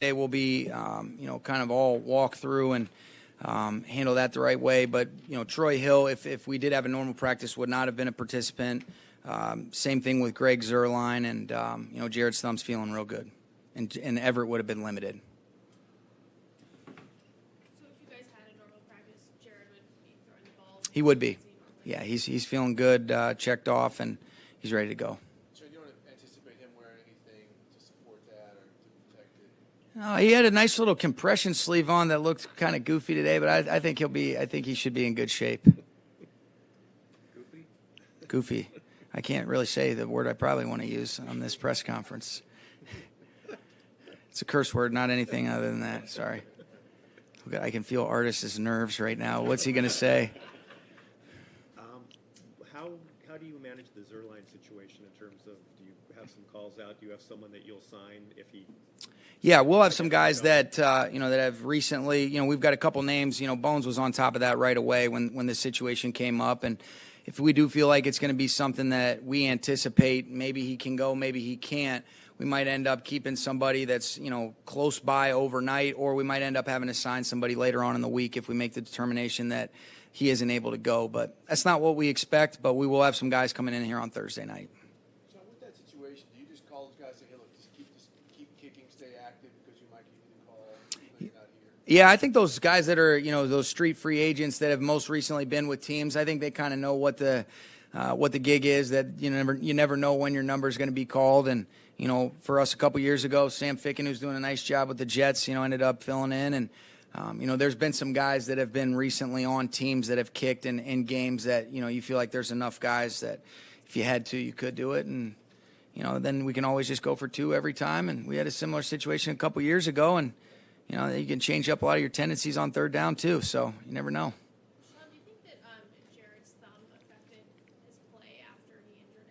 They will be, kind of all walk through and handle that the right way. But, Troy Hill, if we did have a normal practice, would not have been a participant. Same thing with Greg Zuerlein, and, Jared Stump's feeling real good. And Everett would have been limited. So if you guys had a normal practice, Jared would be throwing the ball? He would be. Yeah, he's feeling good, checked off, and he's ready to go. So you don't anticipate him wearing anything to support that or to protect it? He had a nice little compression sleeve on that looked kind of goofy today, but I think he should be in good shape. Goofy. I can't really say the word I probably want to use on this press conference. It's a curse word, not anything other than that. Sorry. I can feel Artis's nerves right now. What's he going to say? How do you manage the Zuerlein situation in terms of, do you have some calls out? Do you have someone that you'll sign if he? Yeah, we'll have some guys that that have recently. We've got a couple names. Bones was on top of that right away when the situation came up, and if we do feel like it's going to be something that we anticipate, maybe he can go, maybe he can't, we might end up keeping somebody that's, close by overnight, or we might end up having to sign somebody later on in the week if we make the determination that he isn't able to go. But that's not what we expect, but we will have some guys coming in here on Thursday night. So with that situation, do you just call those guys and say, hey, look, just keep kicking, stay active, because you might get the call even though you're not here? Yeah, I think those guys that are, those street free agents that have most recently been with teams, I think they kind of know what the gig is, that you never know when your number is going to be called. And, for us a couple years ago, Sam Ficken, who's doing a nice job with the Jets, ended up filling in. And, there's been some guys that have been recently on teams that have kicked in games that, you feel like there's enough guys that if you had to, you could do it. And, then we can always just go for two every time. And we had a similar situation a couple years ago. And, you can change up a lot of your tendencies on third down, too. So you never know. Sean, do you think that Jared's thumb affected his play after he injured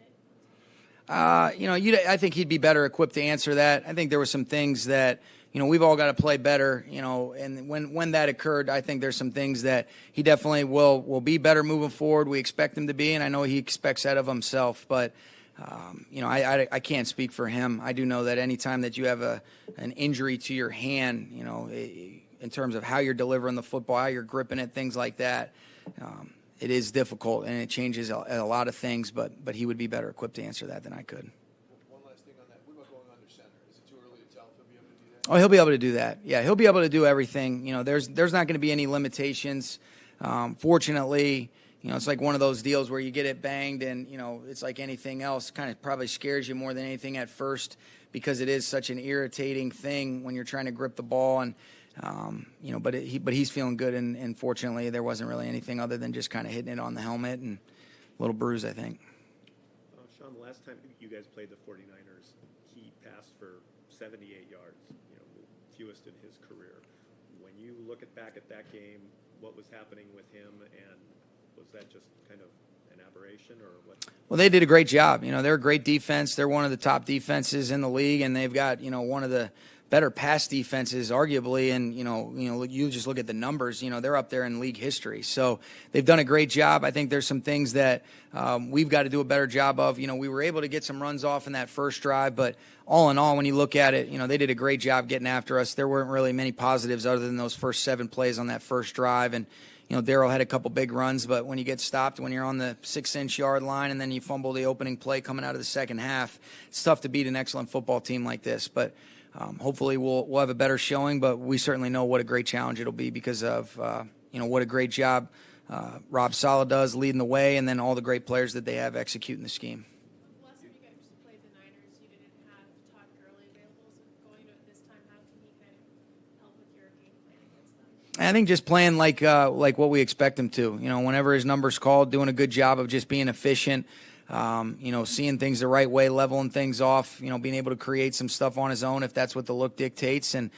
it? I think he'd be better equipped to answer that. I think there were some things that, we've all got to play better, and when that occurred, I think there's some things that he definitely will be better moving forward. We expect him to be, and I know he expects that of himself, but I can't speak for him. I do know that any time that you have an injury to your hand, in terms of how you're delivering the football, how you're gripping it, things like that, it is difficult, and it changes a lot of things, but he would be better equipped to answer that than I could. One last thing on that. What about going under center? Is it too early to tell if he'll be able to do that? Oh, he'll be able to do that. Yeah, he'll be able to do everything. There's not going to be any limitations. Fortunately, it's like one of those deals where you get it banged and, it's like anything else, kind of probably scares you more than anything at first because it is such an irritating thing when you're trying to grip the ball. And, but he's feeling good. And fortunately, there wasn't really anything other than just kind of hitting it on the helmet and a little bruise, I think. Sean, the last time you guys played the 49ers, he passed for 78 yards, fewest in his career. When you look back at that game, what was happening with him, and was that just kind of an aberration or what? Well, they did a great job. They're a great defense. They're one of the top defenses in the league, and they've got, one of the better pass defenses, arguably. And, you just look at the numbers, they're up there in league history. So they've done a great job. I think there's some things that we've got to do a better job of. We were able to get some runs off in that first drive, but all in all, when you look at it, they did a great job getting after us. There weren't really many positives other than those first 7 plays on that first drive. And, Darryl had a couple big runs, but when you get stopped, when you're on the 6-inch yard line and then you fumble the opening play coming out of the second half, it's tough to beat an excellent football team like this. But hopefully we'll have a better showing, but we certainly know what a great challenge it'll be because of, what a great job Rob Saleh does leading the way, and then all the great players that they have executing the scheme. Last time you guys played the Niners, you didn't have Todd Gurley available, so going to it this time, how can he kind of help with your game plan against them? I think just playing like what we expect him to. Whenever his number's called, doing a good job of just being efficient. Seeing things the right way, leveling things off, being able to create some stuff on his own if that's what the look dictates, and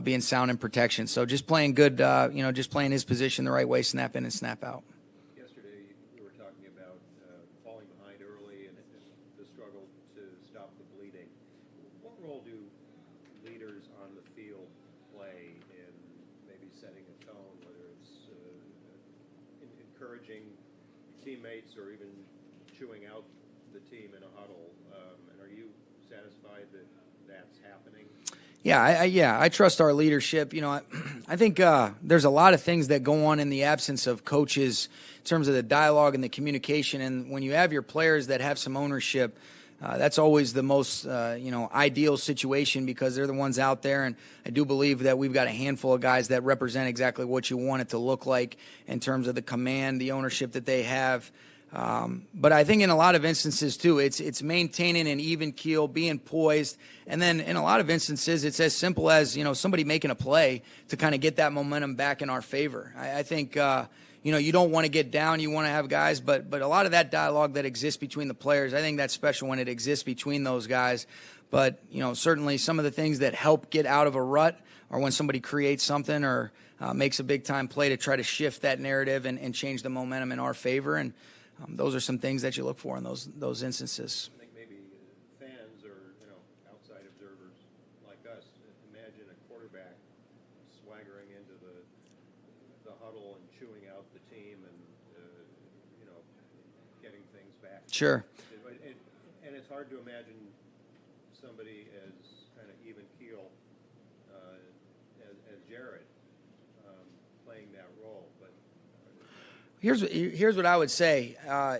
being sound in protection. So just playing good, just playing his position the right way, snap in and snap out. Yesterday, we were talking about falling behind early and the struggle to stop the bleeding. What role do leaders on the field play in maybe setting a tone, whether it's encouraging teammates or even chewing out the team in a huddle, and are you satisfied that that's happening? I trust our leadership. I think there's a lot of things that go on in the absence of coaches in terms of the dialogue and the communication. And when you have your players that have some ownership, that's always the most, ideal situation because they're the ones out there. And I do believe that we've got a handful of guys that represent exactly what you want it to look like in terms of the command, the ownership that they have. But I think in a lot of instances, too, it's maintaining an even keel, being poised. And then in a lot of instances, it's as simple as, somebody making a play to kind of get that momentum back in our favor. I think, you don't want to get down. You want to have guys. But a lot of that dialogue that exists between the players, I think that's special when it exists between those guys. But, certainly some of the things that help get out of a rut are when somebody creates something or makes a big-time play to try to shift that narrative and change the momentum in our favor. And those are some things that you look for in those instances. I think maybe fans or outside observers like us imagine a quarterback swaggering into the huddle and chewing out the team and getting things back. Sure. And it's hard to imagine somebody as kind of even keel as Jared playing that role, but. Here's what I would say.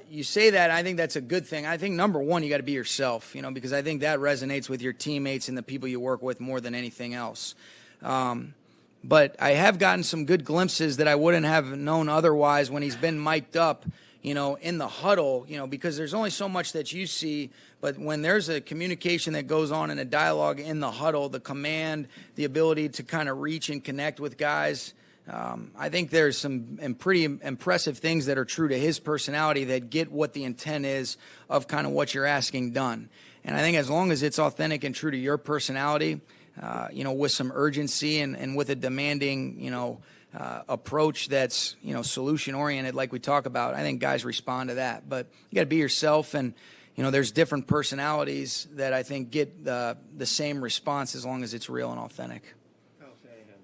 You say that, I think that's a good thing. I think, number one, you got to be yourself, because I think that resonates with your teammates and the people you work with more than anything else. But I have gotten some good glimpses that I wouldn't have known otherwise when he's been mic'd up, in the huddle, because there's only so much that you see. But when there's a communication that goes on in a dialogue in the huddle, the command, the ability to kind of reach and connect with guys, I think there's some pretty impressive things that are true to his personality that get what the intent is of kind of what you're asking done. And I think as long as it's authentic and true to your personality, with some urgency and with a demanding, approach that's, solution-oriented like we talk about, I think guys respond to that. But you got to be yourself, and, there's different personalities that I think get the same response as long as it's real and authentic.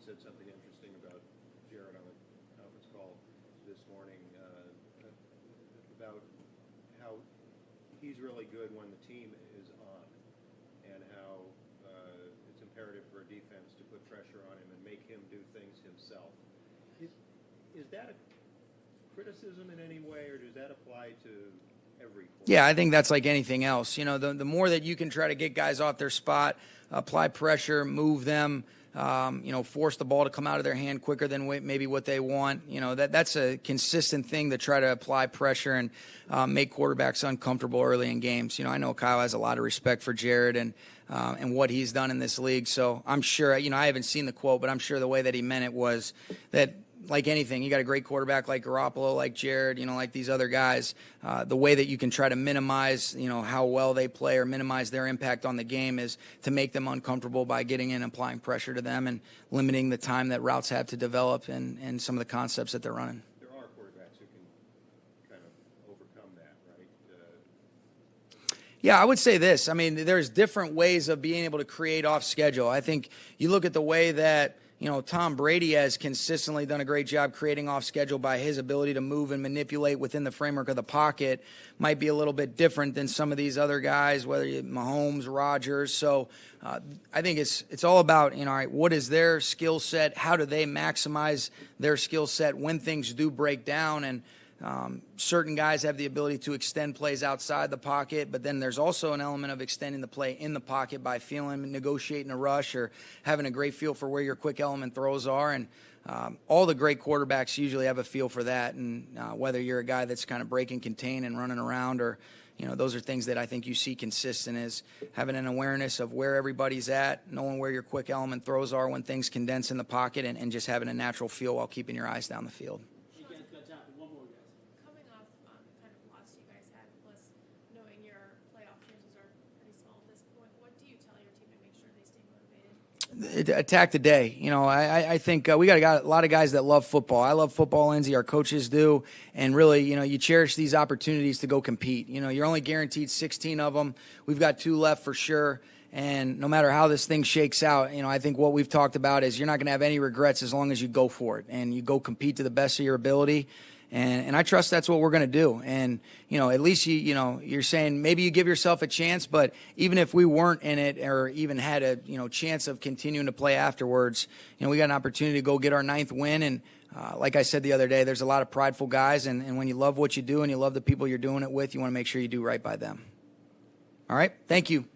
Said something interesting about Jared on the conference call this morning about how he's really good when the team is on and how it's imperative for a defense to put pressure on him and make him do things himself. Is that a criticism in any way, or does that apply to every quarter? Yeah, I think that's like anything else. The more that you can try to get guys off their spot, apply pressure, move them, force the ball to come out of their hand quicker than maybe what they want. That's a consistent thing to try to apply pressure and make quarterbacks uncomfortable early in games. I know Kyle has a lot of respect for Jared and what he's done in this league. So I'm sure, I haven't seen the quote, but I'm sure the way that he meant it was that, like anything, you got a great quarterback like Garoppolo, like Jared, like these other guys. The way that you can try to minimize, how well they play or minimize their impact on the game is to make them uncomfortable by getting in and applying pressure to them and limiting the time that routes have to develop and some of the concepts that they're running. There are quarterbacks who can kind of overcome that, right? Yeah, I would say this. I mean, there's different ways of being able to create off schedule. I think you look at the way that Tom Brady has consistently done a great job creating off schedule by his ability to move and manipulate within the framework of the pocket. Might be a little bit different than some of these other guys, whether you're Mahomes, Rodgers. So I think it's all about, all right, what is their skill set? How do they maximize their skill set when things do break down? And certain guys have the ability to extend plays outside the pocket, but then there's also an element of extending the play in the pocket by feeling, negotiating a rush, or having a great feel for where your quick element throws are. And all the great quarterbacks usually have a feel for that. And whether you're a guy that's kind of break and contain and running around, or those are things that I think you see consistent, is having an awareness of where everybody's at, knowing where your quick element throws are when things condense in the pocket, and just having a natural feel while keeping your eyes down the field. Attack the day. I think we got a lot of guys that love football. I love football, Lindsay. Our coaches do. And really, you cherish these opportunities to go compete. You're only guaranteed 16 of them. We've got 2 left for sure. And no matter how this thing shakes out, I think what we've talked about is you're not going to have any regrets as long as you go for it and you go compete to the best of your ability. And I trust that's what we're going to do. And, at least you're saying maybe you give yourself a chance, but even if we weren't in it or even had a, chance of continuing to play afterwards, we got an opportunity to go get our 9th win. And like I said the other day, there's a lot of prideful guys. And when you love what you do and you love the people you're doing it with, you want to make sure you do right by them. All right. Thank you.